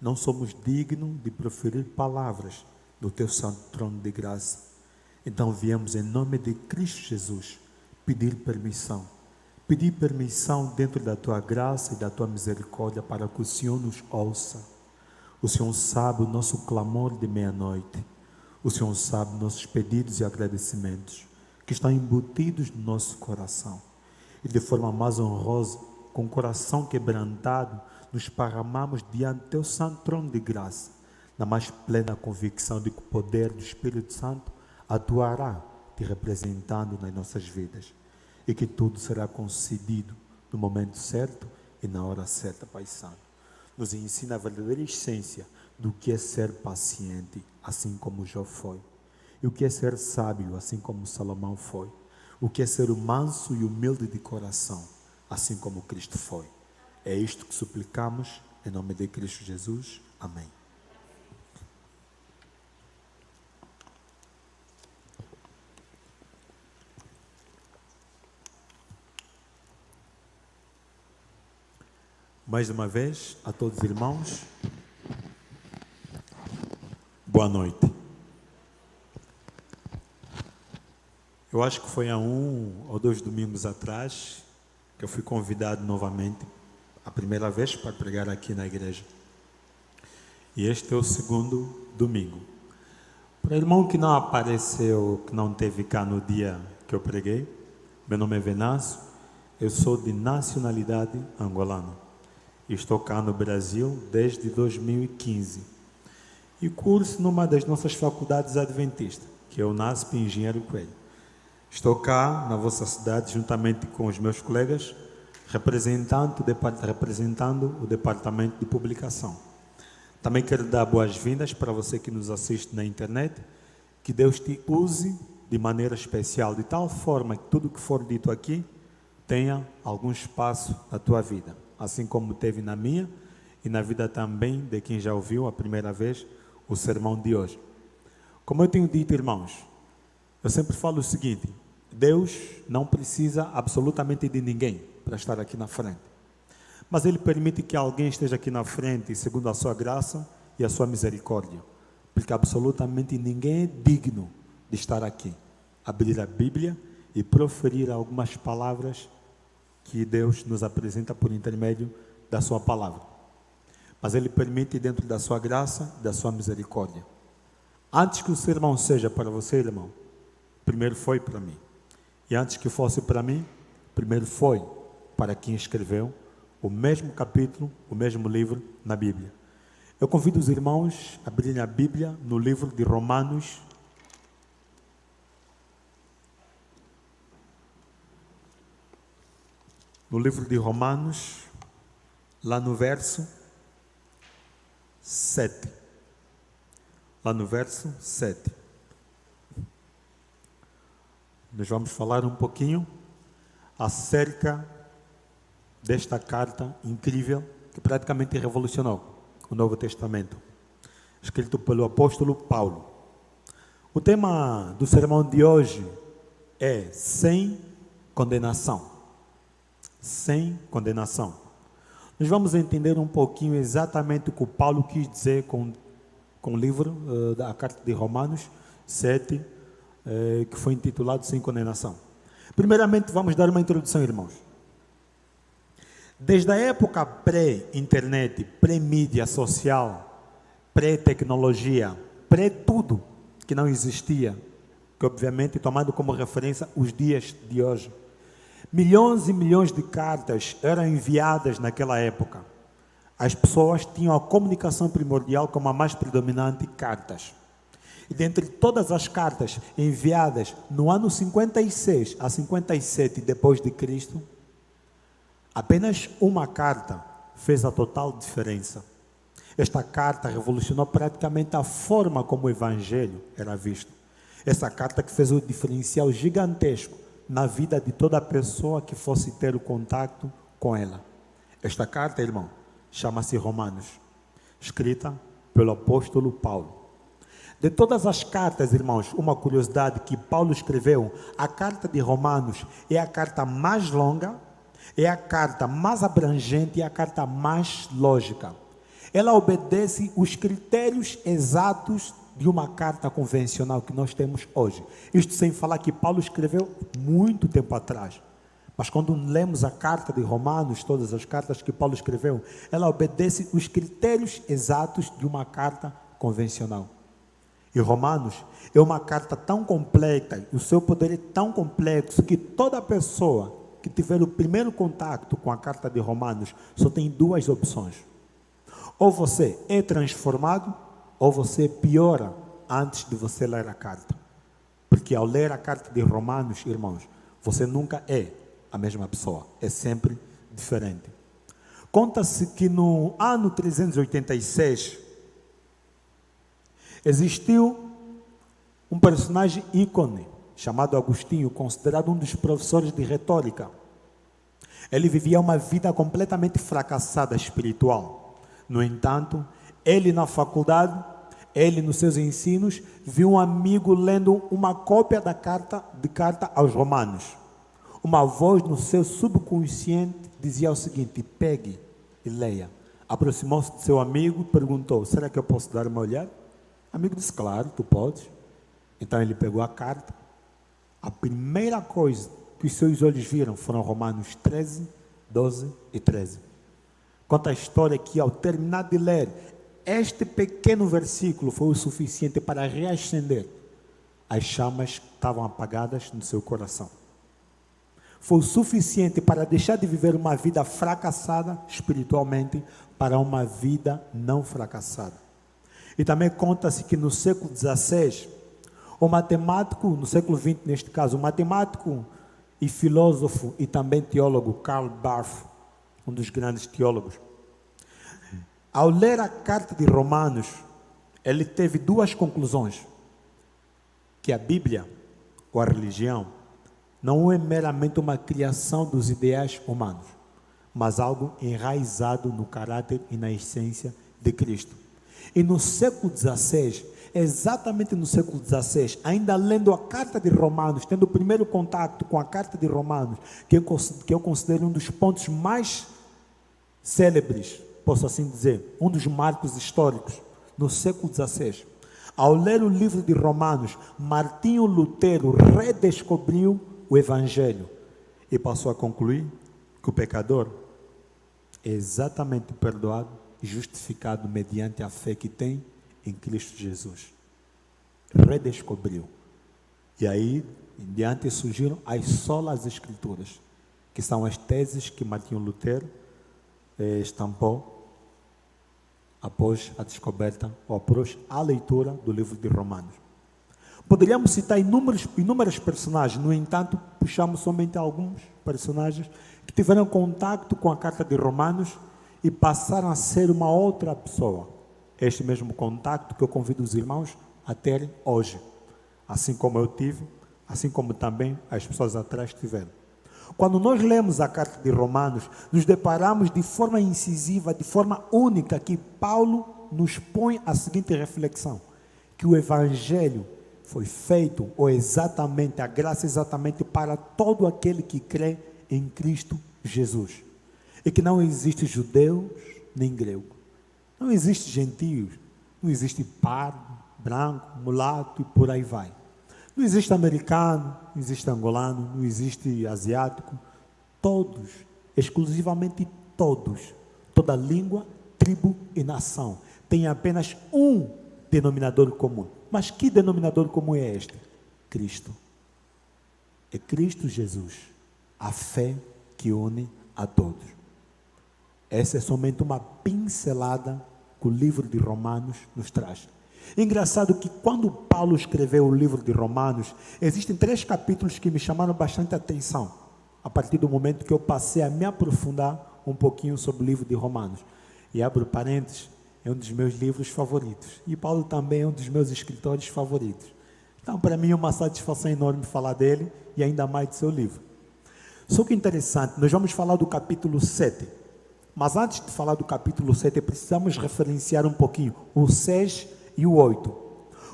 não somos dignos de proferir palavras do teu santo trono de graça. Então viemos em nome de Cristo Jesus pedir permissão dentro da tua graça e da tua misericórdia para que o Senhor nos ouça. O Senhor sabe o nosso clamor de meia-noite. O Senhor sabe nossos pedidos e agradecimentos que estão embutidos no nosso coração. E de forma mais honrosa, com o coração quebrantado, nos parramamos diante do teu santo trono de graça, na mais plena convicção de que o poder do Espírito Santo atuará te representando nas nossas vidas e que tudo será concedido no momento certo e na hora certa, Pai Santo. Nos ensina a verdadeira essência do que é ser paciente, assim como Jó foi, e o que é ser sábio, assim como Salomão foi, o que é ser manso e humilde de coração, assim como Cristo foi. É isto que suplicamos, em nome de Cristo Jesus. Amém. Mais uma vez, a todos os irmãos, boa noite. Eu acho que foi há 1 ou 2 domingos atrás que eu fui convidado novamente, a primeira vez, para pregar aqui na igreja. E este é o 2º domingo. Para o irmão que não apareceu, que não esteve cá no dia que eu preguei, meu nome é Venâncio, eu sou de nacionalidade angolana. Estou cá no Brasil desde 2015 e curso numa das nossas faculdades adventistas, que é o NASP Engenheiro Coelho. Estou cá na vossa cidade juntamente com os meus colegas, representando o departamento de publicação. Também quero dar boas-vindas para você que nos assiste na internet, que Deus te use de maneira especial, de tal forma que tudo que for dito aqui tenha algum espaço na tua vida, assim como teve na minha e na vida também de quem já ouviu a primeira vez o sermão de hoje. Como eu tenho dito, irmãos, eu sempre falo o seguinte: Deus não precisa absolutamente de ninguém para estar aqui na frente, mas Ele permite que alguém esteja aqui na frente segundo a sua graça e a sua misericórdia, porque absolutamente ninguém é digno de estar aqui, abrir a Bíblia e proferir algumas palavras que Deus nos apresenta por intermédio da sua palavra. Mas Ele permite dentro da sua graça e da sua misericórdia. Antes que o sermão seja para você, irmão, primeiro foi para mim. E antes que fosse para mim, primeiro foi para quem escreveu o mesmo capítulo, o mesmo livro na Bíblia. Eu convido os irmãos a abrirem a Bíblia no livro de Romanos, lá no verso 7. Lá no verso 7. Nós vamos falar um pouquinho acerca desta carta incrível que praticamente revolucionou o Novo Testamento, escrito pelo apóstolo Paulo. O tema do sermão de hoje é sem condenação. Sem condenação. Nós vamos entender um pouquinho exatamente o que o Paulo quis dizer com o livro da carta de Romanos 7, que foi intitulado Sem Condenação. Primeiramente, vamos dar uma introdução, irmãos. Desde a época pré-internet, pré-mídia social, pré-tecnologia, pré-tudo que não existia, que obviamente tomando como referência os dias de hoje, milhões e milhões de cartas eram enviadas naquela época. As pessoas tinham a comunicação primordial como a mais predominante, cartas. E dentre todas as cartas enviadas no ano 56 a 57 depois de Cristo, apenas uma carta fez a total diferença. Esta carta revolucionou praticamente a forma como o Evangelho era visto. Essa carta que fez um diferencial gigantesco na vida de toda pessoa que fosse ter o contato com ela. Esta carta, irmão, chama-se Romanos, escrita pelo apóstolo Paulo. De todas as cartas, irmãos, uma curiosidade que Paulo escreveu, a carta de Romanos é a carta mais longa, é a carta mais abrangente e a carta mais lógica. ela obedece os critérios exatos de uma carta convencional que nós temos hoje. Isto sem falar que Paulo escreveu muito tempo atrás. Mas quando lemos a carta de Romanos, todas as cartas que Paulo escreveu, ela obedece os critérios exatos de uma carta convencional. E Romanos é uma carta tão completa, e o seu poder é tão complexo, que toda pessoa que tiver o primeiro contato com a carta de Romanos só tem duas opções. Ou você é transformado, ou você piora antes de você ler a carta. Porque ao ler a carta de Romanos, irmãos, você nunca é a mesma pessoa, é sempre diferente. Conta-se que no ano 386 existiu um personagem ícone chamado Agostinho, considerado um dos professores de retórica. Ele vivia uma vida completamente fracassada espiritual. No entanto, ele na faculdade, ele nos seus ensinos, viu um amigo lendo uma cópia da carta aos Romanos. Uma voz no seu subconsciente dizia o seguinte: pegue e leia. Aproximou-se de seu amigo e perguntou: será que eu posso dar uma olhada? O amigo disse: claro, tu podes. Então ele pegou a carta. A primeira coisa que os seus olhos viram foram Romanos 13, 12 e 13. Conta a história que ao terminar de ler, este pequeno versículo foi o suficiente para reacender as chamas que estavam apagadas no seu coração. Foi o suficiente para deixar de viver uma vida fracassada espiritualmente para uma vida não fracassada. E também conta-se que no século XVI, o matemático, no século XX neste caso, o matemático e filósofo e também teólogo Karl Barth, um dos grandes teólogos, ao ler a carta de Romanos, ele teve duas conclusões: que a Bíblia, ou a religião, não é meramente uma criação dos ideais humanos, mas algo enraizado no caráter e na essência de Cristo. E no século XVI, exatamente no século XVI, ainda lendo a carta de Romanos, tendo o primeiro contato com a carta de Romanos, que eu considero um dos pontos mais célebres, posso assim dizer, um dos marcos históricos, no século XVI. Ao ler o livro de Romanos, Martinho Lutero redescobriu o Evangelho e passou a concluir que o pecador é exatamente perdoado e justificado mediante a fé que tem em Cristo Jesus. Redescobriu. E aí, em diante, surgiram as solas escrituras, que são as teses que Martinho Lutero estampou após a descoberta, ou após a leitura do livro de Romanos. Poderíamos citar inúmeras personagens, no entanto, puxamos somente alguns personagens que tiveram contato com a carta de Romanos e passaram a ser uma outra pessoa. Este mesmo contato que eu convido os irmãos a terem hoje, assim como eu tive, assim como também as pessoas atrás tiveram. Quando nós lemos a carta de Romanos, nos deparamos de forma incisiva, de forma única, que Paulo nos põe a seguinte reflexão: que o Evangelho foi feito, ou exatamente, a graça exatamente para todo aquele que crê em Cristo Jesus. E que não existe judeus nem grego. Não existe gentios, não existe pardo, branco, mulato e por aí vai. Não existe americano, não existe angolano, não existe asiático. Todos, exclusivamente todos, toda língua, tribo e nação, têm apenas um denominador comum. Mas que denominador comum é este? Cristo. É Cristo Jesus, a fé que une a todos. Essa é somente uma pincelada que o livro de Romanos nos traz. Engraçado que quando Paulo escreveu o livro de Romanos, existem 3 capítulos que me chamaram bastante atenção, a partir do momento que eu passei a me aprofundar um pouquinho sobre o livro de Romanos. E abro parênteses, é um dos meus livros favoritos. E Paulo também é um dos meus escritores favoritos. Então, para mim é uma satisfação enorme falar dele e ainda mais do seu livro. Só que interessante, nós vamos falar do capítulo 7. Mas antes de falar do capítulo 7, precisamos referenciar um pouquinho o 6 e o 8.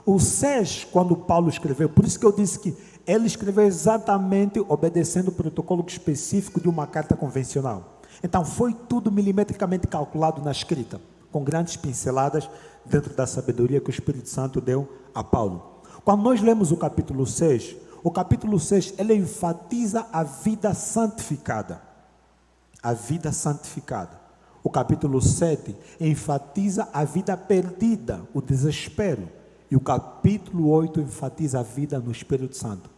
O 6, quando Paulo escreveu, por isso que eu disse que ele escreveu exatamente obedecendo o protocolo específico de uma carta convencional. Então, foi tudo milimetricamente calculado na escrita. com grandes pinceladas dentro da sabedoria que o Espírito Santo deu a Paulo. Quando nós lemos o capítulo 6, ele enfatiza a vida santificada. A vida santificada. O capítulo 7 enfatiza a vida perdida, o desespero. E o capítulo 8 enfatiza a vida no Espírito Santo.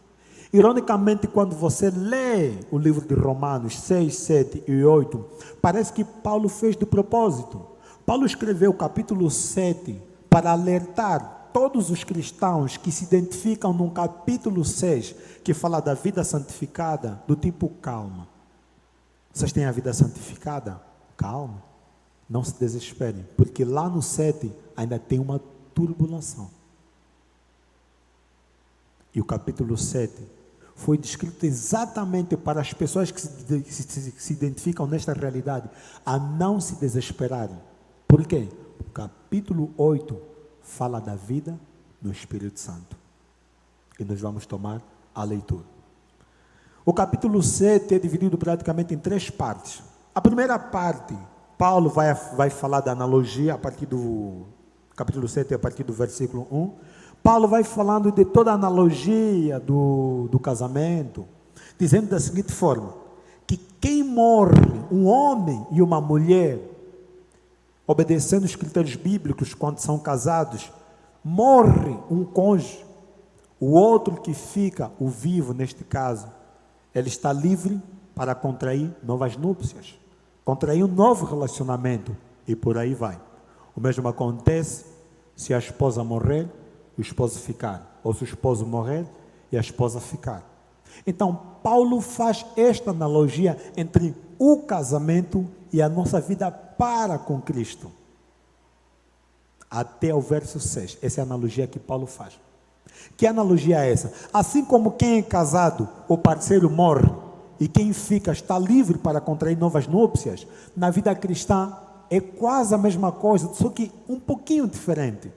Ironicamente, quando você lê o livro de Romanos 6, 7 e 8, parece que Paulo fez de propósito. Paulo escreveu o capítulo 7 para alertar todos os cristãos que se identificam no capítulo 6, que fala da vida santificada, do tipo calma. Vocês têm a vida santificada? Calma. Não se desesperem, porque lá no 7 ainda tem uma turbulação. E o capítulo 7 foi descrito exatamente para as pessoas que se identificam nesta realidade, a não se desesperarem. Por quê? O capítulo 8 fala da vida no Espírito Santo. E nós vamos tomar a leitura. O capítulo 7 é dividido praticamente em 3 partes. A primeira parte, Paulo vai falar da analogia a partir do capítulo 7, a partir do versículo 1. Paulo vai falando de toda a analogia do casamento, dizendo da seguinte forma, que quem morre, um homem e uma mulher, obedecendo os critérios bíblicos quando são casados, morre um cônjuge, o outro que fica, o vivo neste caso, ele está livre para contrair novas núpcias, contrair um novo relacionamento e por aí vai. O mesmo acontece se a esposa morrer, o esposo ficar, ou se o esposo morrer e a esposa ficar. Então, Paulo faz esta analogia entre o casamento e a nossa vida para com Cristo. Até o verso 6. Essa é a analogia que Paulo faz. Que analogia é essa? Assim como quem é casado, o parceiro morre, e quem fica está livre para contrair novas núpcias, na vida cristã é quase a mesma coisa, só que um pouquinho diferente.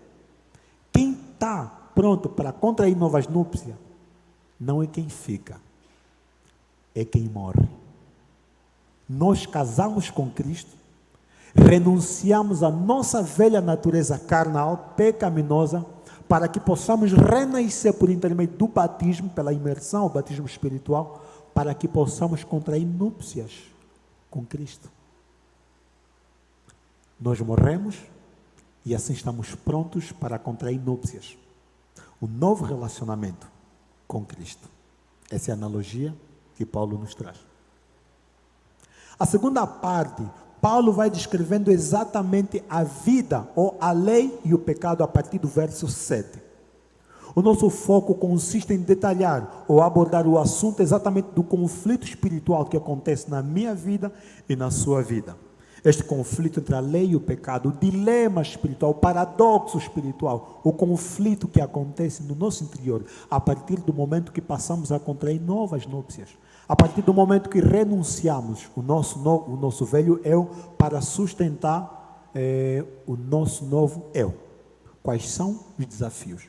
Quem está pronto para contrair novas núpcias não é quem fica, é quem morre. Nós casamos com Cristo, renunciamos à nossa velha natureza carnal, pecaminosa, para que possamos renascer por intermédio do batismo, pela imersão, o batismo espiritual, para que possamos contrair núpcias com Cristo. Nós morremos e assim estamos prontos para contrair núpcias. Um novo relacionamento com Cristo. Essa é a analogia que Paulo nos traz. A segunda parte, Paulo vai descrevendo exatamente a vida, ou a lei e o pecado a partir do verso 7. O nosso foco consiste em detalhar ou abordar o assunto exatamente do conflito espiritual que acontece na minha vida e na sua vida. Este conflito entre a lei e o pecado, o dilema espiritual, o paradoxo espiritual, o conflito que acontece no nosso interior, a partir do momento que passamos a contrair novas núpcias, a partir do momento que renunciamos o nosso velho eu para sustentar o nosso novo eu. Quais são os desafios?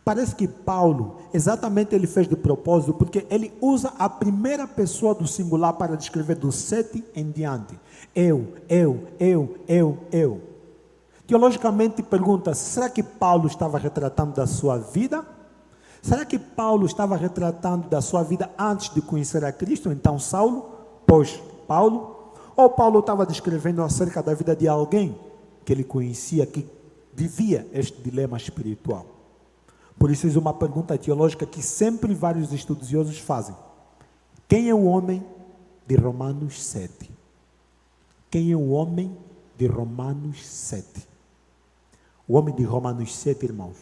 Parece que Paulo, exatamente ele fez de propósito, porque ele usa a primeira pessoa do singular para descrever do 7 em diante. Eu. Teologicamente pergunta, será que Paulo estava retratando da sua vida? Será que Paulo estava retratando da sua vida antes de conhecer a Cristo, então Saulo, pois Paulo? Ou Paulo estava descrevendo acerca da vida de alguém que ele conhecia, que vivia este dilema espiritual? Por isso é uma pergunta teológica que sempre vários estudiosos fazem. Quem é o homem de Romanos 7? Quem é o homem de Romanos 7? O homem de Romanos 7, irmãos,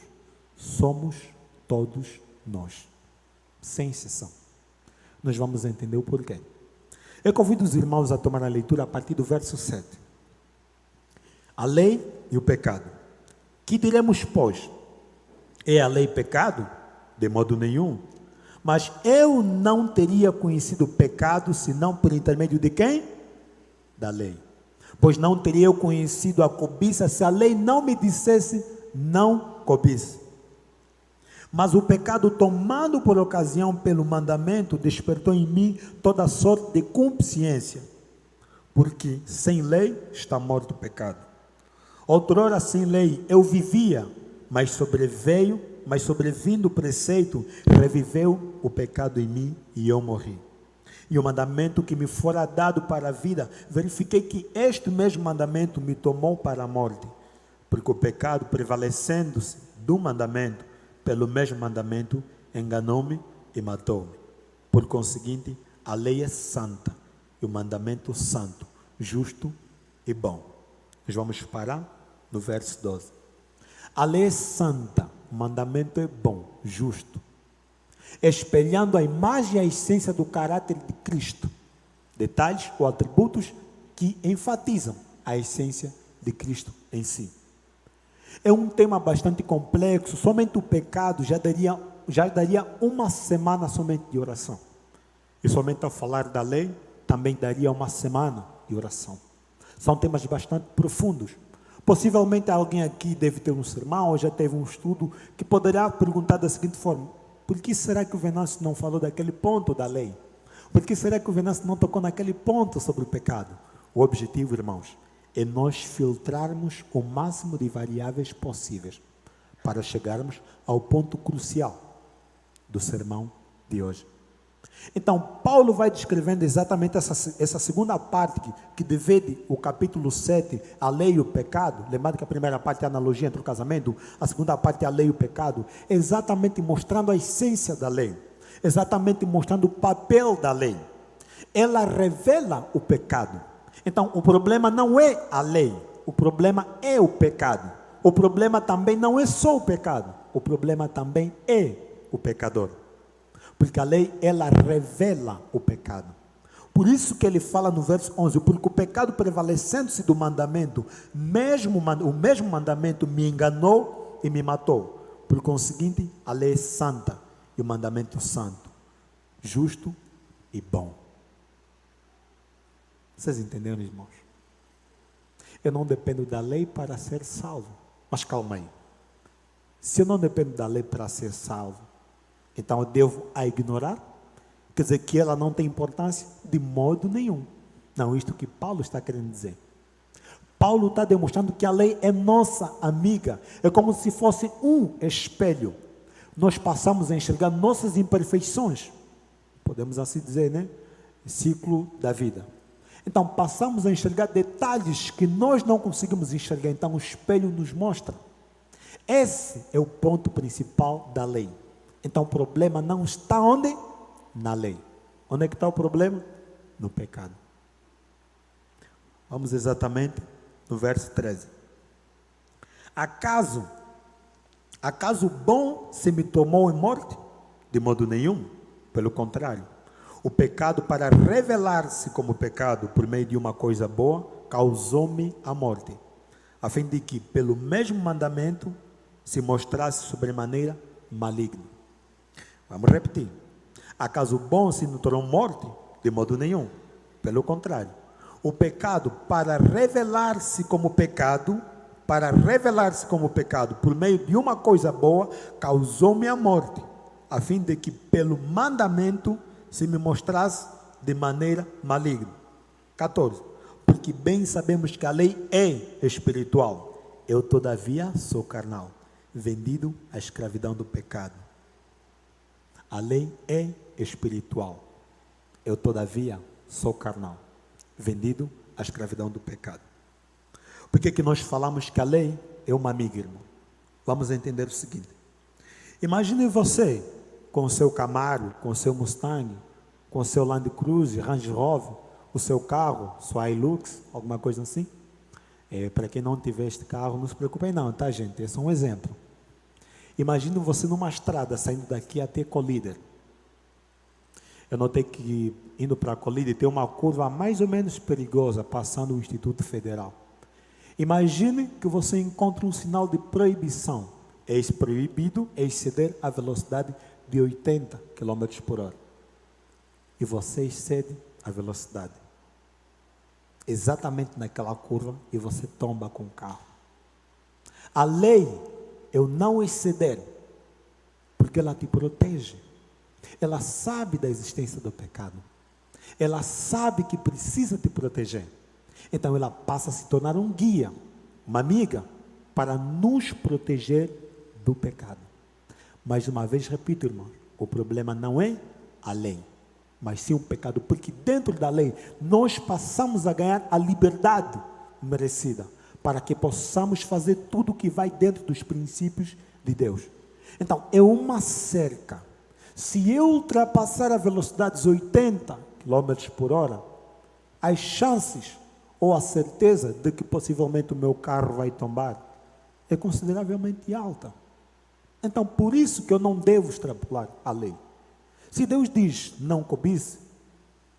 somos todos nós, sem exceção. Nós vamos entender o porquê. Eu convido os irmãos a tomar a leitura a partir do verso 7. A lei e o pecado. Que diremos, pois? É a lei pecado? De modo nenhum. Mas eu não teria conhecido o pecado, senão por intermédio de quem? Da lei. Pois não teria eu conhecido a cobiça, se a lei não me dissesse, não cobice. Mas o pecado, tomando por ocasião pelo mandamento, despertou em mim toda sorte de consciência. Porque sem lei está morto o pecado. Outrora sem lei eu vivia, mas sobrevindo o preceito, reviveu o pecado em mim e eu morri. E o mandamento que me fora dado para a vida, verifiquei que este mesmo mandamento me tomou para a morte. Porque o pecado, prevalecendo-se do mandamento, pelo mesmo mandamento, enganou-me e matou-me. Por conseguinte, a lei é santa e o mandamento santo, justo e bom. Nós vamos parar no verso 12. A lei é santa, o mandamento é bom, justo, espelhando a imagem e a essência do caráter de Cristo. Detalhes ou atributos que enfatizam a essência de Cristo em si. É um tema bastante complexo, somente o pecado já daria uma semana somente de oração. E somente ao falar da lei, também daria uma semana de oração. São temas bastante profundos. Possivelmente alguém aqui deve ter um sermão, ou já teve um estudo, que poderá perguntar da seguinte forma: por que será que o Venâncio não falou daquele ponto da lei? Por que será que o Venâncio não tocou naquele ponto sobre o pecado? O objetivo, irmãos, é nós filtrarmos o máximo de variáveis possíveis para chegarmos ao ponto crucial do sermão de hoje. Então, Paulo vai descrevendo exatamente essa segunda parte que divide o capítulo 7, a lei e o pecado. Lembrando que a primeira parte é a analogia entre o casamento, a segunda parte é a lei e o pecado, exatamente mostrando a essência da lei, exatamente mostrando o papel da lei. Ela revela o pecado. Então, o problema não é a lei, o problema é o pecado. O problema também não é só o pecado, o problema também é o pecador. Porque a lei, ela revela o pecado. Por isso que ele fala no verso 11, porque o pecado prevalecendo-se do mandamento, o mesmo mandamento me enganou e me matou. Por conseguinte, a lei é santa e o mandamento santo, justo e bom. Vocês entenderam, irmãos? Eu não dependo da lei para ser salvo. Mas calma aí. Se eu não dependo da lei para ser salvo, então eu devo a ignorar? Quer dizer que ela não tem importância? De modo nenhum. Não, isto que Paulo está querendo dizer. Paulo está demonstrando que a lei é nossa amiga. É como se fosse um espelho. Nós passamos a enxergar nossas imperfeições. Podemos assim dizer, né? Ciclo da vida. Então passamos a enxergar detalhes que nós não conseguimos enxergar. Então o espelho nos mostra. Esse é o ponto principal da lei. Então o problema não está onde? Na lei. Onde é que está o problema? No pecado. Vamos exatamente no verso 13. Acaso bom se me tomou em morte? De modo nenhum. Pelo contrário. O pecado, para revelar-se como pecado por meio de uma coisa boa, causou-me a morte, a fim de que pelo mesmo mandamento se mostrasse sobremaneira maligno. Vamos repetir. Acaso bom se me tornou morte? De modo nenhum. Pelo contrário. O pecado, para revelar-se como pecado, por meio de uma coisa boa, causou-me a morte, a fim de que pelo mandamento se me mostrasse de maneira maligna. 14. Porque bem sabemos que a lei é espiritual. Eu todavia sou carnal, vendido à escravidão do pecado. A lei é espiritual. Eu todavia sou carnal, vendido à escravidão do pecado. Por que nós falamos que a lei é uma amiga, irmão? Vamos entender o seguinte. Imagine você com o seu Camaro, com o seu Mustang, com o seu Land Cruiser, Range Rover, o seu carro, sua Hilux, alguma coisa assim. Para quem não tiver este carro, não se preocupe não, tá, gente? Esse é um exemplo. Imagine você numa estrada, saindo daqui até Colíder. Eu notei que, indo para Colíder, tem uma curva mais ou menos perigosa, passando o Instituto Federal. Imagine que você encontra um sinal de proibição. É proibido exceder a velocidade de 80 km por hora. E você excede a velocidade. Exatamente naquela curva, e você tomba com o carro. A lei é o não exceder, porque ela te protege. Ela sabe da existência do pecado. Ela sabe que precisa te proteger. Então ela passa a se tornar um guia, uma amiga para nos proteger do pecado. Mais uma vez, repito, irmão, o problema não é a lei, mas sim o pecado, porque dentro da lei nós passamos a ganhar a liberdade merecida, para que possamos fazer tudo o que vai dentro dos princípios de Deus. Então, é uma cerca. Se eu ultrapassar a velocidade de 80 km por hora, as chances ou a certeza de que possivelmente o meu carro vai tombar é consideravelmente alta. Então, por isso que eu não devo extrapolar a lei. Se Deus diz não cobice,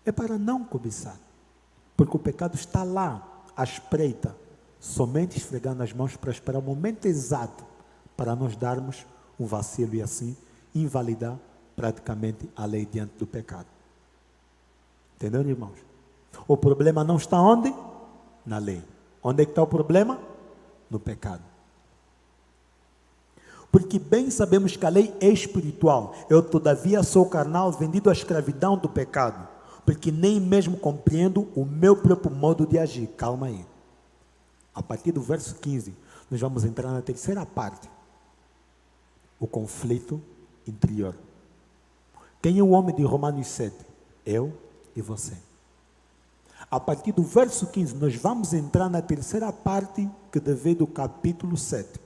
é para não cobiçar, porque o pecado está lá, à espreita, somente esfregando as mãos para esperar o momento exato para nós darmos um vacilo e assim invalidar praticamente a lei diante do pecado. Entenderam, irmãos? O problema não está onde? Na lei. Onde é que está o problema? No pecado. Porque bem sabemos que a lei é espiritual. Eu, todavia, sou carnal, vendido à escravidão do pecado, porque nem mesmo compreendo o meu próprio modo de agir. Calma aí. A partir do verso 15, nós vamos entrar na terceira parte. O conflito interior. Quem é o homem de Romanos 7? Eu e você. A partir do verso 15, nós vamos entrar na terceira parte que deve do capítulo 7,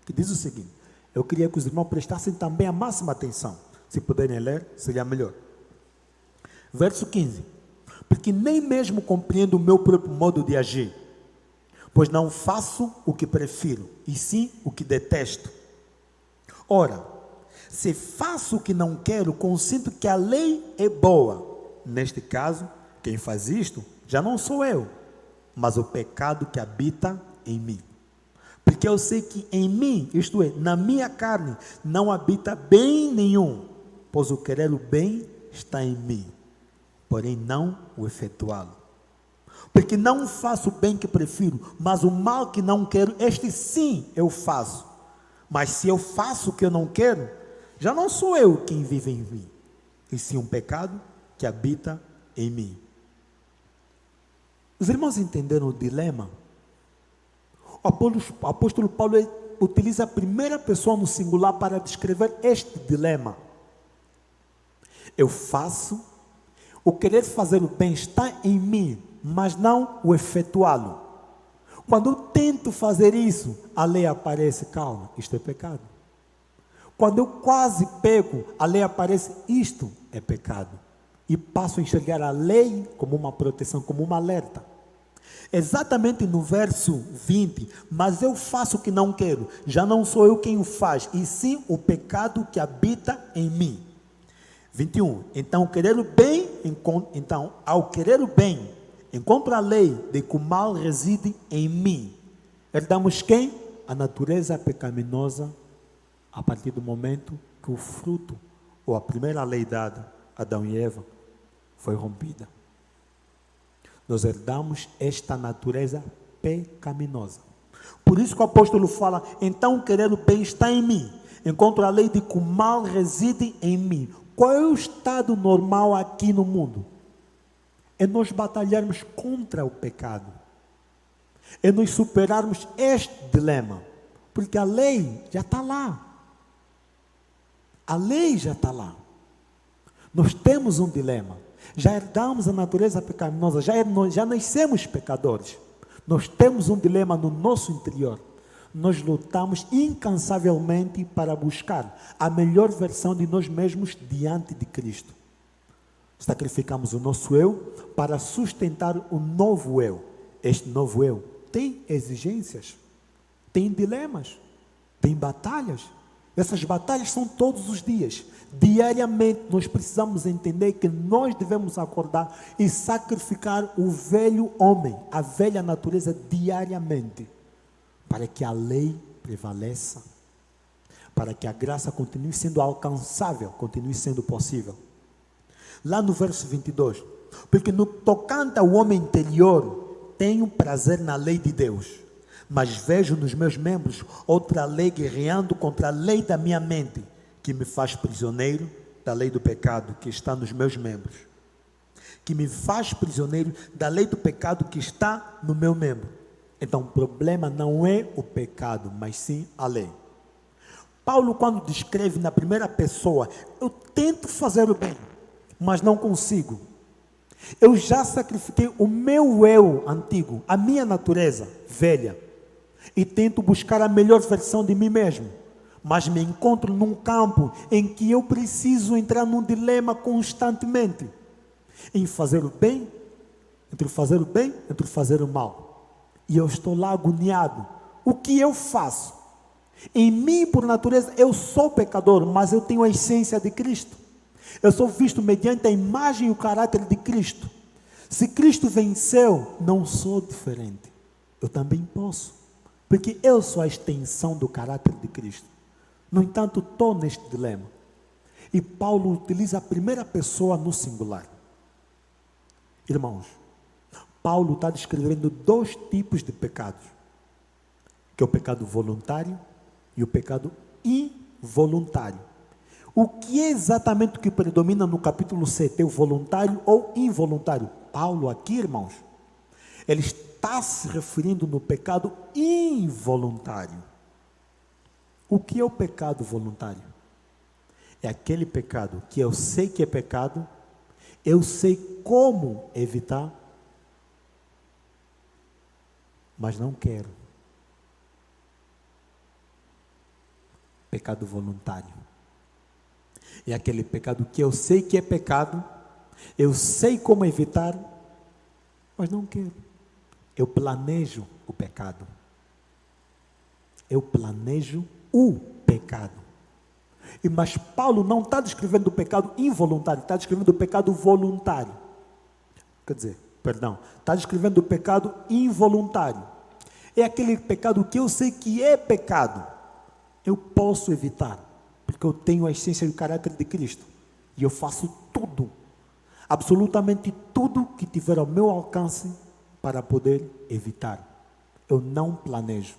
que diz o seguinte. Eu queria que os irmãos prestassem também a máxima atenção. Se puderem ler, seria melhor. Verso 15. Porque nem mesmo compreendo o meu próprio modo de agir, pois não faço o que prefiro, e sim o que detesto. Ora, se faço o que não quero, consinto que a lei é boa. Neste caso, quem faz isto já não sou eu, mas o pecado que habita em mim. Porque eu sei que em mim, isto é, na minha carne, não habita bem nenhum, pois o querer o bem está em mim, porém não o efetuá-lo. Porque não faço o bem que prefiro, mas o mal que não quero, este sim eu faço. Mas se eu faço o que eu não quero, já não sou eu quem vive em mim, e sim um pecado que habita em mim. Os irmãos entenderam o dilema? O apóstolo Paulo utiliza a primeira pessoa no singular para descrever este dilema. Eu faço, o querer fazer o bem está em mim, mas não o efetuá-lo. Quando eu tento fazer isso, a lei aparece, calma, isto é pecado. Quando eu quase peco, a lei aparece, isto é pecado. E passo a enxergar a lei como uma proteção, como um alerta. Exatamente no verso 20, mas eu faço o que não quero, já não sou eu quem o faz, e sim o pecado que habita em mim. 21, ao querer o bem, encontro a lei de que o mal reside em mim. Herdamos quem? A natureza pecaminosa, a partir do momento que o fruto, ou a primeira lei dada, Adão e Eva, foi rompida. Nós herdamos esta natureza pecaminosa. Por isso que o apóstolo fala, então querer o bem está em mim. Encontro a lei de que o mal reside em mim. Qual é o estado normal aqui no mundo? É nós batalharmos contra o pecado. É nós superarmos este dilema. Porque a lei já está lá. A lei já está lá. Nós temos um dilema. Já herdamos a natureza pecaminosa, já nascemos pecadores. Nós temos um dilema no nosso interior. Nós lutamos incansavelmente para buscar a melhor versão de nós mesmos diante de Cristo. Sacrificamos o nosso eu para sustentar o novo eu. Este novo eu tem exigências, tem dilemas, tem batalhas. Essas batalhas são todos os dias. Diariamente nós precisamos entender que nós devemos acordar e sacrificar o velho homem, a velha natureza diariamente, para que a lei prevaleça, para que a graça continue sendo alcançável, continue sendo possível. Lá no verso 22, porque no tocante ao homem interior, tenho prazer na lei de Deus, mas vejo nos meus membros outra lei guerreando contra a lei da minha mente, que me faz prisioneiro da lei do pecado que está nos meus membros. Que me faz prisioneiro da lei do pecado que está no meu membro. Então, o problema não é o pecado, mas sim a lei. Paulo, quando descreve na primeira pessoa, eu tento fazer o bem, mas não consigo. Eu já sacrifiquei o meu eu antigo, a minha natureza velha, e tento buscar a melhor versão de mim mesmo. Mas me encontro num campo em que eu preciso entrar num dilema constantemente. Em fazer o bem, entre fazer o mal. E eu estou lá agoniado. O que eu faço? Em mim, por natureza, eu sou pecador, mas eu tenho a essência de Cristo. Eu sou visto mediante a imagem e o caráter de Cristo. Se Cristo venceu, não sou diferente. Eu também posso. Porque eu sou a extensão do caráter de Cristo. No entanto, estou neste dilema. E Paulo utiliza a primeira pessoa no singular. Irmãos, Paulo está descrevendo 2 tipos de pecados. Que é o pecado voluntário e o pecado involuntário. O que é exatamente o que predomina no capítulo 7? É o voluntário ou involuntário? Paulo aqui, irmãos, ele está se referindo no pecado involuntário. O que é o pecado voluntário? É aquele pecado que eu sei que é pecado, eu sei como evitar, mas não quero. Pecado voluntário. É aquele pecado que eu sei que é pecado, eu sei como evitar, mas não quero. Eu planejo o pecado. Eu planejo o pecado. Mas Paulo não está descrevendo o pecado involuntário, está descrevendo o pecado voluntário. Está descrevendo o pecado involuntário. É aquele pecado que eu sei que é pecado. Eu posso evitar, porque eu tenho a essência e o caráter de Cristo. E eu faço tudo, absolutamente tudo que tiver ao meu alcance para poder evitar. Eu não planejo.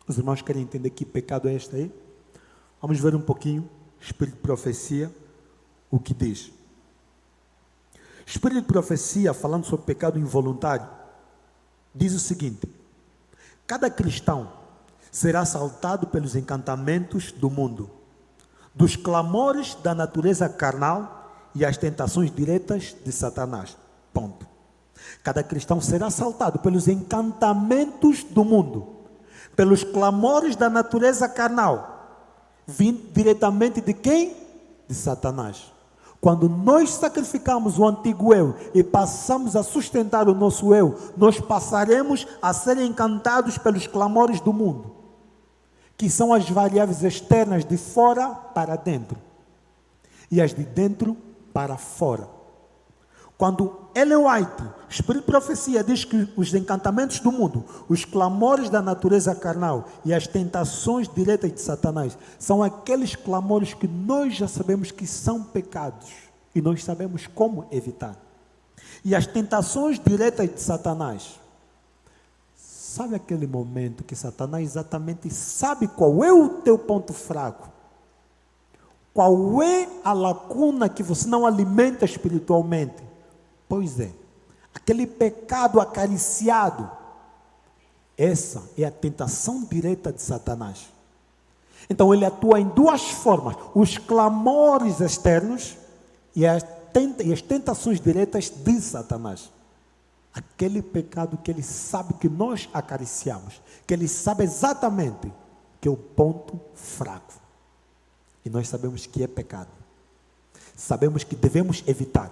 Os irmãos querem entender que pecado é este aí? Vamos ver um pouquinho, Espírito de Profecia, o que diz. Espírito de Profecia, falando sobre pecado involuntário, diz o seguinte: cada cristão será assaltado pelos encantamentos do mundo, dos clamores da natureza carnal e as tentações diretas de Satanás. Ponto. Cada cristão será assaltado pelos encantamentos do mundo, pelos clamores da natureza carnal, vindo diretamente de quem? De Satanás. Quando nós sacrificamos o antigo eu e passamos a sustentar o nosso eu, nós passaremos a ser encantados pelos clamores do mundo, que são as variáveis externas de fora para dentro e as de dentro para fora. Quando Ellen White, Espírito de Profecia, diz que os encantamentos do mundo, os clamores da natureza carnal e as tentações diretas de Satanás são aqueles clamores que nós já sabemos que são pecados e nós sabemos como evitar. E as tentações diretas de Satanás, sabe aquele momento que Satanás exatamente sabe qual é o teu ponto fraco? Qual é a lacuna que você não alimenta espiritualmente? Pois é, aquele pecado acariciado, essa é a tentação direta de Satanás. Então ele atua em 2 formas: os clamores externos e as tentações diretas de Satanás. Aquele pecado que ele sabe que nós acariciamos, que ele sabe exatamente que é o ponto fraco. E nós sabemos que é pecado. Sabemos que devemos evitar,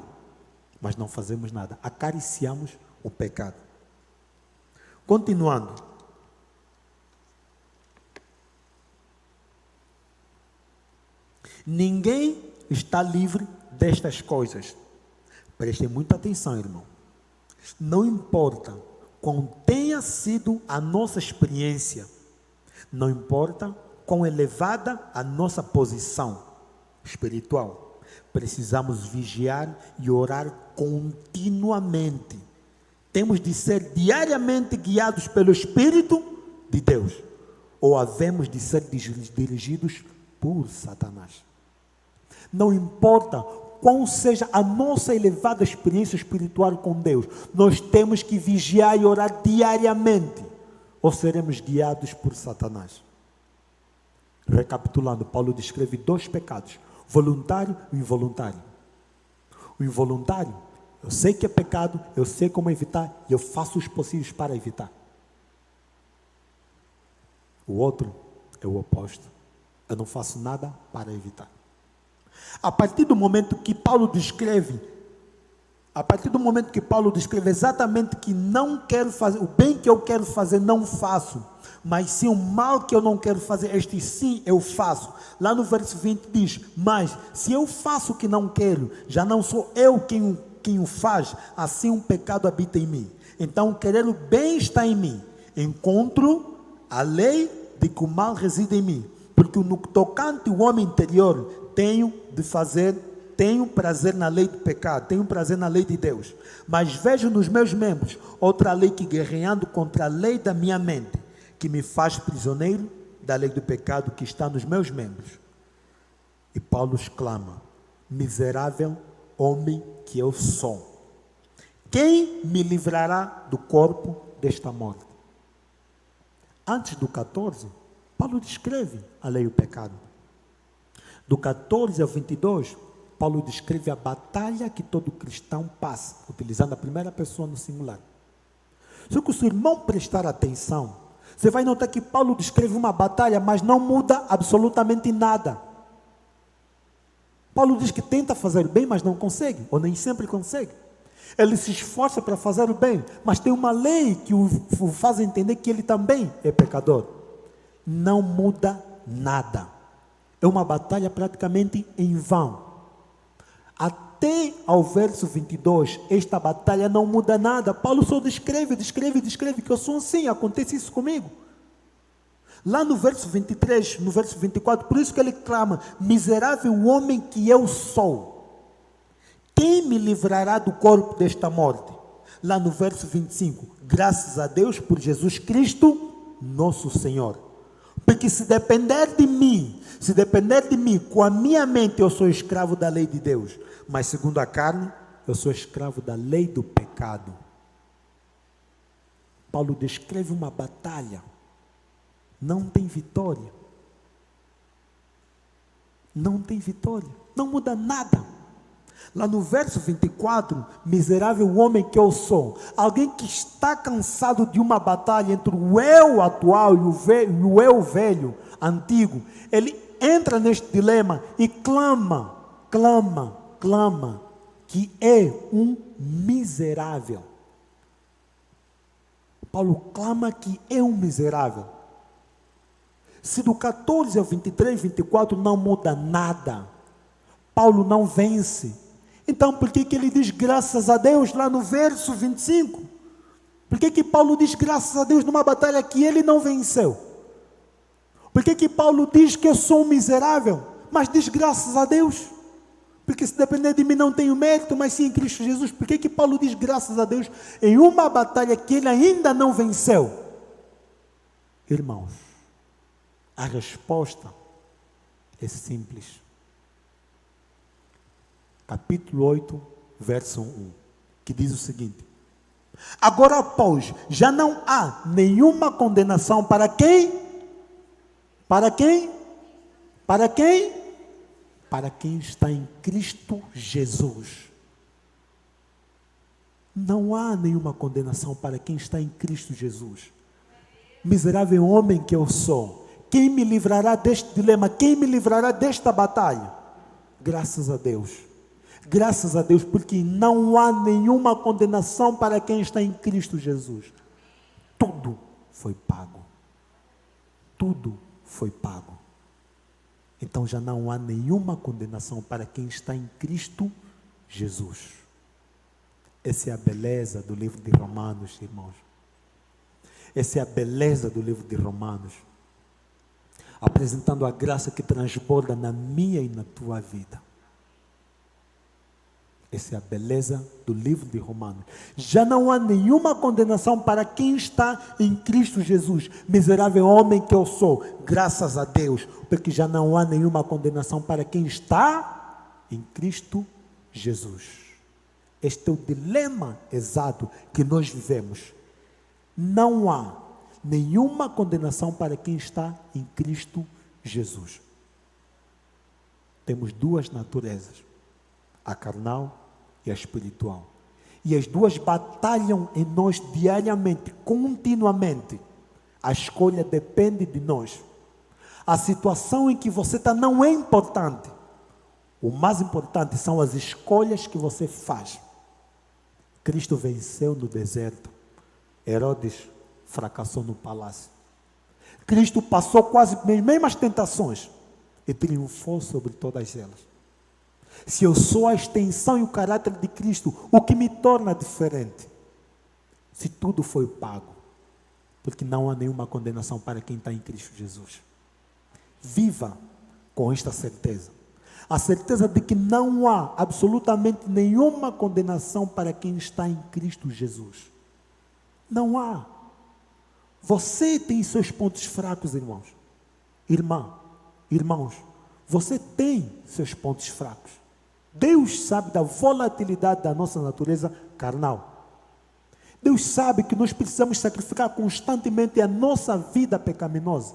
mas não fazemos nada. Acariciamos o pecado. Continuando. Ninguém está livre destas coisas. Prestem muita atenção, irmão. Não importa quão tenha sido a nossa experiência, não importa quão elevada a nossa posição espiritual, precisamos vigiar e orar continuamente. Temos de ser diariamente guiados pelo Espírito de Deus, ou havemos de ser dirigidos por Satanás. Não importa qual seja a nossa elevada experiência espiritual com Deus, nós temos que vigiar e orar diariamente, ou seremos guiados por Satanás. Recapitulando, Paulo descreve 2 pecados, voluntário e involuntário. O involuntário, eu sei que é pecado, eu sei como evitar, e eu faço os possíveis para evitar. O outro é o oposto, eu não faço nada para evitar. A partir do momento que Paulo descreve exatamente que não quero fazer, o bem que eu quero fazer não faço, mas sim o mal que eu não quero fazer, este sim eu faço. Lá no verso 20 diz, mas se eu faço o que não quero, já não sou eu quem o faz, assim um pecado habita em mim. Então querer o bem está em mim, encontro a lei de que o mal reside em mim, porque no tocante ao homem interior, tenho prazer na lei do pecado, tenho prazer na lei de Deus, mas vejo nos meus membros outra lei que guerreando contra a lei da minha mente, que me faz prisioneiro da lei do pecado que está nos meus membros. E Paulo exclama, miserável homem que eu sou, quem me livrará do corpo desta morte? Antes do 14, Paulo descreve a lei do pecado. Do 14 ao 22, Paulo descreve a batalha que todo cristão passa, utilizando a primeira pessoa no singular. Se o seu irmão prestar atenção, você vai notar que Paulo descreve uma batalha, mas não muda absolutamente nada. Paulo diz que tenta fazer o bem, mas não consegue, ou nem sempre consegue. Ele se esforça para fazer o bem, mas tem uma lei que o faz entender que ele também é pecador. Não muda nada. É uma batalha praticamente em vão. Até ao verso 22, esta batalha não muda nada. Paulo só descreve que eu sou assim, acontece isso comigo. Lá no verso 23, no verso 24, por isso que ele clama, miserável homem que eu sou, quem me livrará do corpo desta morte? Lá no verso 25, graças a Deus por Jesus Cristo, nosso Senhor. Porque se depender de mim, com a minha mente eu sou escravo da lei de Deus, mas segundo a carne, eu sou escravo da lei do pecado. Paulo descreve uma batalha, não tem vitória. Não tem vitória, não muda nada. Lá no verso 24, miserável homem que eu sou, alguém que está cansado de uma batalha entre o eu atual e o eu velho, antigo, ele entra neste dilema e clama, que é um miserável. Paulo clama que é um miserável. Se do 14 ao 23, 24 não muda nada, Paulo não vence. Então por que ele diz graças a Deus lá no verso 25? Por que Paulo diz graças a Deus numa batalha que ele não venceu? Por que Paulo diz que eu sou um miserável, mas diz graças a Deus? Porque se depender de mim não tenho mérito, mas sim em Cristo Jesus. Por que Paulo diz graças a Deus em uma batalha que ele ainda não venceu? Irmãos, a resposta é simples. Capítulo 8, verso 1, que diz o seguinte: agora, pois, já não há nenhuma condenação para quem? Para quem? Para quem? Para quem está em Cristo Jesus. Não há nenhuma condenação para quem está em Cristo Jesus. Miserável homem que eu sou, quem me livrará deste dilema? Quem me livrará desta batalha? Graças a Deus. Graças a Deus, porque não há nenhuma condenação para quem está em Cristo Jesus. Tudo foi pago. Tudo foi pago. Então já não há nenhuma condenação para quem está em Cristo Jesus. Essa é a beleza do livro de Romanos, irmãos. Essa é a beleza do livro de Romanos, apresentando a graça que transborda na minha e na tua vida. Essa é a beleza do livro de Romanos. Já não há nenhuma condenação para quem está em Cristo Jesus. Miserável homem que eu sou, graças a Deus, porque já não há nenhuma condenação para quem está em Cristo Jesus. Este é o dilema exato que nós vivemos. Não há nenhuma condenação para quem está em Cristo Jesus. Temos duas naturezas, a carnal e a espiritual. E as duas batalham em nós diariamente, continuamente. A escolha depende de nós. A situação em que você está não é importante. O mais importante são as escolhas que você faz. Cristo venceu no deserto. Herodes fracassou no palácio. Cristo passou quase as mesmas tentações e triunfou sobre todas elas. Se eu sou a extensão e o caráter de Cristo, o que me torna diferente? Se tudo foi pago, porque não há nenhuma condenação para quem está em Cristo Jesus. Viva com esta certeza. A certeza de que não há absolutamente nenhuma condenação para quem está em Cristo Jesus. Não há. Você tem seus pontos fracos, irmãos. Irmãos, você tem seus pontos fracos. Deus sabe da volatilidade da nossa natureza carnal. Deus sabe que nós precisamos sacrificar constantemente a nossa vida pecaminosa.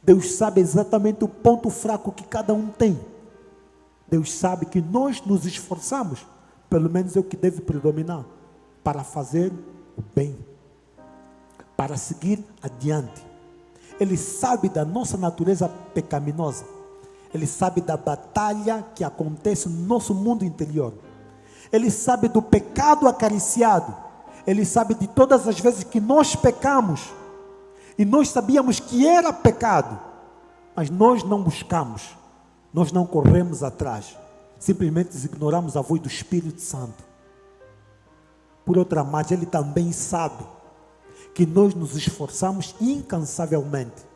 Deus sabe exatamente o ponto fraco que cada um tem. Deus sabe que nós nos esforçamos, pelo menos é o que deve predominar, para fazer o bem, para seguir adiante. Ele sabe da nossa natureza pecaminosa. Ele sabe da batalha que acontece no nosso mundo interior. Ele sabe do pecado acariciado. Ele sabe de todas as vezes que nós pecamos. E nós sabíamos que era pecado. Mas nós não buscamos. Nós não corremos atrás. Simplesmente ignoramos a voz do Espírito Santo. Por outra margem, Ele também sabe que nós nos esforçamos incansavelmente.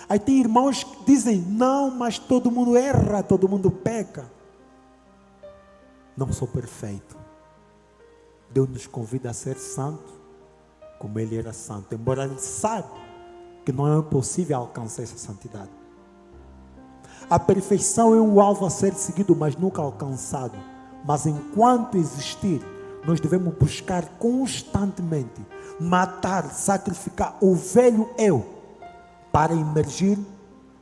Aí tem irmãos que dizem, não, mas todo mundo erra, todo mundo peca. Não sou perfeito. Deus nos convida a ser santo, como Ele era santo. Embora Ele sabe que não é possível alcançar essa santidade. A perfeição é um alvo a ser seguido, mas nunca alcançado. Mas enquanto existir, nós devemos buscar constantemente matar, sacrificar o velho eu, para emergir,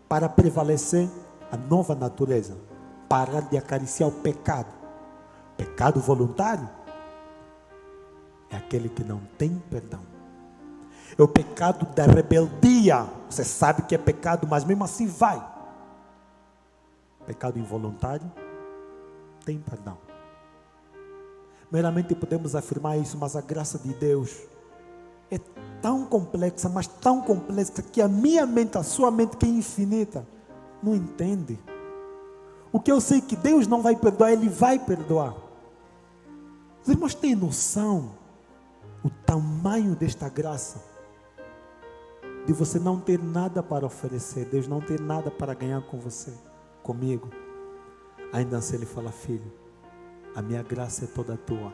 para prevalecer a nova natureza, parar de acariciar o pecado. Pecado voluntário é aquele que não tem perdão. É o pecado da rebeldia. Você sabe que é pecado, mas mesmo assim vai. Pecado involuntário tem perdão. Meramente podemos afirmar isso, mas a graça de Deus é tão complexa, mas tão complexa, que a minha mente, a sua mente, que é infinita, não entende. O que eu sei que Deus não vai perdoar, Ele vai perdoar. Os irmãos têm noção o tamanho desta graça? De você não ter nada para oferecer, Deus não ter nada para ganhar com você, comigo. Ainda assim Ele fala, filho, a minha graça é toda tua.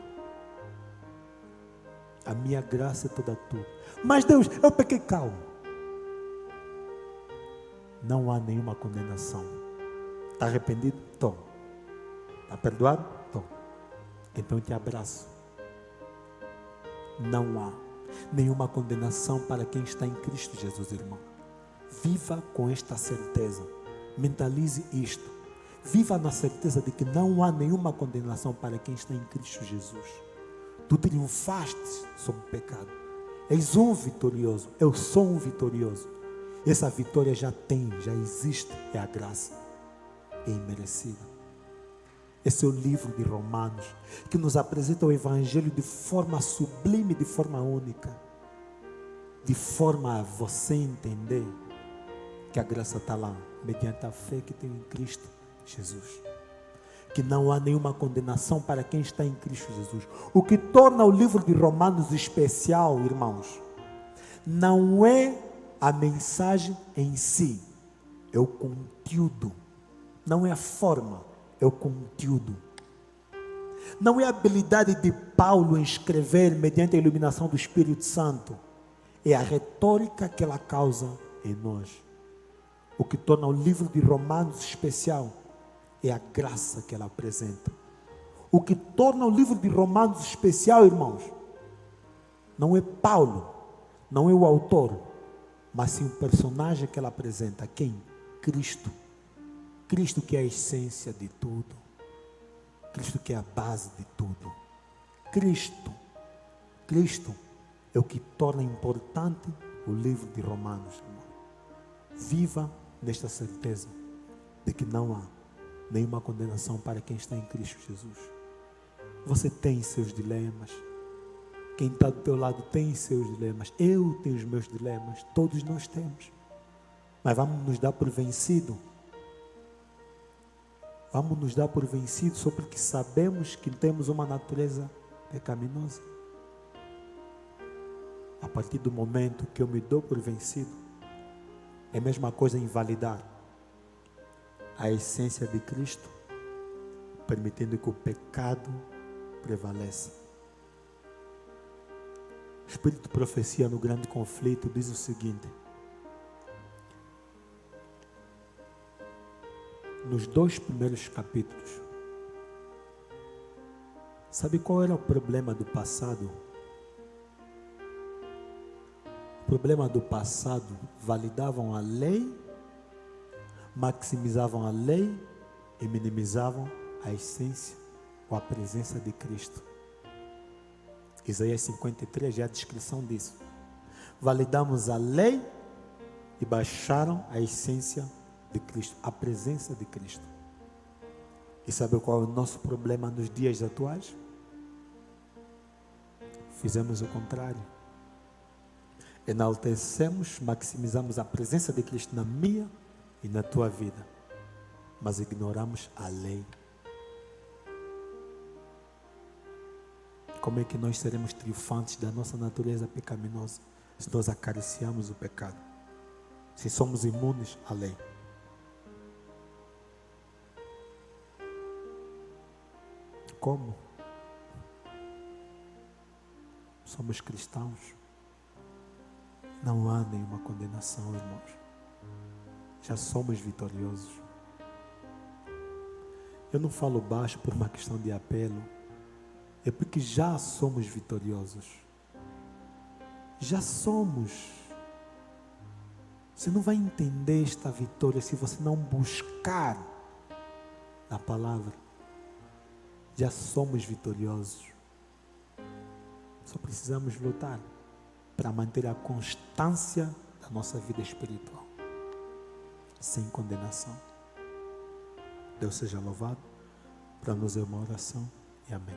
A minha graça é toda tua. Mas Deus, eu pequei, calma. Não há nenhuma condenação. Está arrependido? Estou. Está perdoado? Estou. Então eu te abraço. Não há nenhuma condenação para quem está em Cristo Jesus, irmão. Viva com esta certeza. Mentalize isto. Viva na certeza de que não há nenhuma condenação para quem está em Cristo Jesus. Tu triunfaste sobre o pecado. És um vitorioso. Eu sou um vitorioso. Essa vitória já existe. É a graça. É imerecida. Esse é o livro de Romanos, que nos apresenta o Evangelho de forma sublime, de forma única. De forma a você entender que a graça está lá, mediante a fé que tem em Cristo Jesus. Que não há nenhuma condenação para quem está em Cristo Jesus. O que torna o livro de Romanos especial, irmãos, não é a mensagem em si, é o conteúdo. Não é a forma, é o conteúdo. Não é a habilidade de Paulo em escrever mediante a iluminação do Espírito Santo. É a retórica que ela causa em nós. O que torna o livro de Romanos especial é a graça que ela apresenta. O que torna o livro de Romanos especial, irmãos, não é Paulo, não é o autor, mas sim o personagem que ela apresenta. Quem? Cristo. Cristo que é a essência de tudo. Cristo que é a base de tudo. Cristo é o que torna importante o livro de Romanos, irmão. Viva nesta certeza de que não há nenhuma condenação para quem está em Cristo Jesus. Você tem seus dilemas. Quem está do teu lado tem seus dilemas. Eu tenho os meus dilemas. Todos nós temos. Mas vamos nos dar por vencido. Vamos nos dar por vencido só porque sabemos que temos uma natureza pecaminosa. A partir do momento que eu me dou por vencido, é a mesma coisa invalidar a essência de Cristo, permitindo que o pecado prevaleça. O Espírito de Profecia no Grande Conflito diz o seguinte: nos 2 primeiros capítulos, sabe qual era o problema do passado? O problema do passado: validavam a lei, maximizavam a lei e minimizavam a essência ou a presença de Cristo. Isaías 53 é a descrição disso. Validamos a lei e baixaram a essência de Cristo, a presença de Cristo. E sabe qual é o nosso problema nos dias atuais? Fizemos o contrário. Enaltecemos, maximizamos a presença de Cristo na minha e na tua vida, mas ignoramos a lei. Como é que nós seremos triunfantes da nossa natureza pecaminosa se nós acariciamos o pecado? Se somos imunes à lei? Como? Somos cristãos. Não há nenhuma condenação, irmãos. Já somos vitoriosos. Eu não falo baixo por uma questão de apelo. É porque já somos vitoriosos. Já somos. Você não vai entender esta vitória se você não buscar na palavra. Já somos vitoriosos. Só precisamos lutar para manter a constância da nossa vida espiritual, sem condenação. Deus seja louvado. Para nós é uma oração e amém.